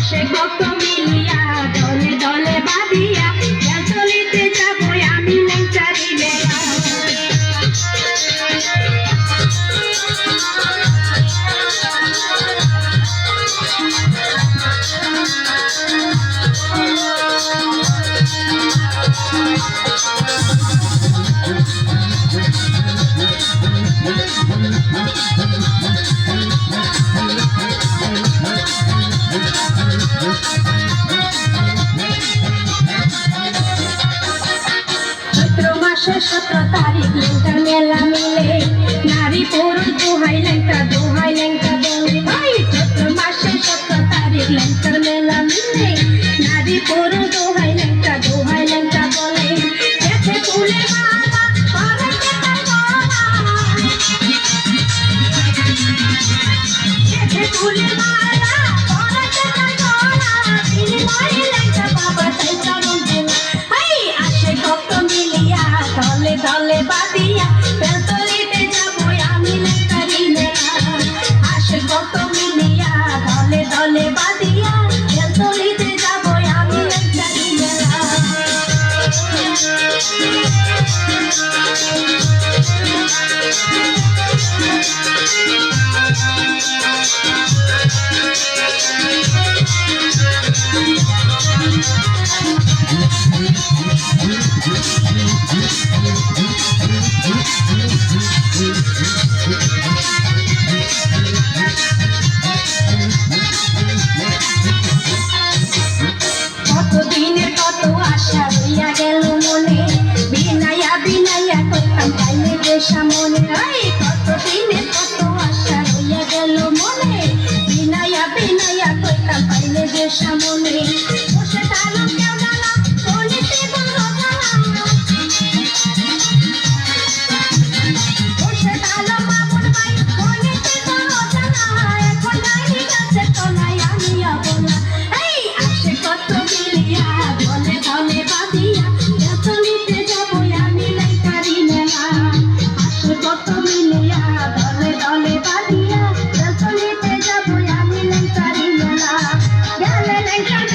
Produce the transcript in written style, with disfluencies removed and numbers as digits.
আসে কত মিলিয়া দলে দলে বাঁধিয়া চলিতে যাবো আমি লেংচারি মেলা। চৈত্র মাসের 17 তারিখ লেংটার মেলা মিলে নারী পুরুষ দোহাই লেংটা বলে। ভাই চৈত্র মাসের 17 তারিখ লেংটার মেলা মিলে নারী পুরুষ দোহাই লেংটা বলে। এতে ফুলে মালা পরাইতে তার গলা, এতে ফুলে মালা পরাইতে তার গলা, তিনি ভাই লেংটা বাবা তাই চরণ দেলা। হাই আসে কত মিলিয়া দলে দলে বাঁধিয়া বেলতলিতে যাবো আমি লেংটারি মেলা। আসে কত মিলিয়া দলে দলে বাঁধিয়া বেলতলিতে যাবো আমি লেংটারি মেলা। কতদিনের কত আশা রইয়া গেল মনে, বিনাইয়া কইতাম পাইলে যে সামনে। কতদিনের কত আশা রইয়া গেল মনে, বিনাইয়া কইতাম পাইলে যে সামনে। বসে থাকলাম কেউ জ্বালা চলিতে বড় জ্বালা, বসে থাকলাম বাবুর ভাই চলিতে বড় জ্বালা। এখন নাই গাছের তলায় আমি অবলা। আসে কত মিলিয়া দলে দলে বাঁধিয়া চলিতে যাবো আমি লেংটারি মেলা। আসে কত মিলিয়া দলে দলে বাঁধিয়া চলিতে যাবো আমি লেংটারি মেলা। গেলে লেংটারি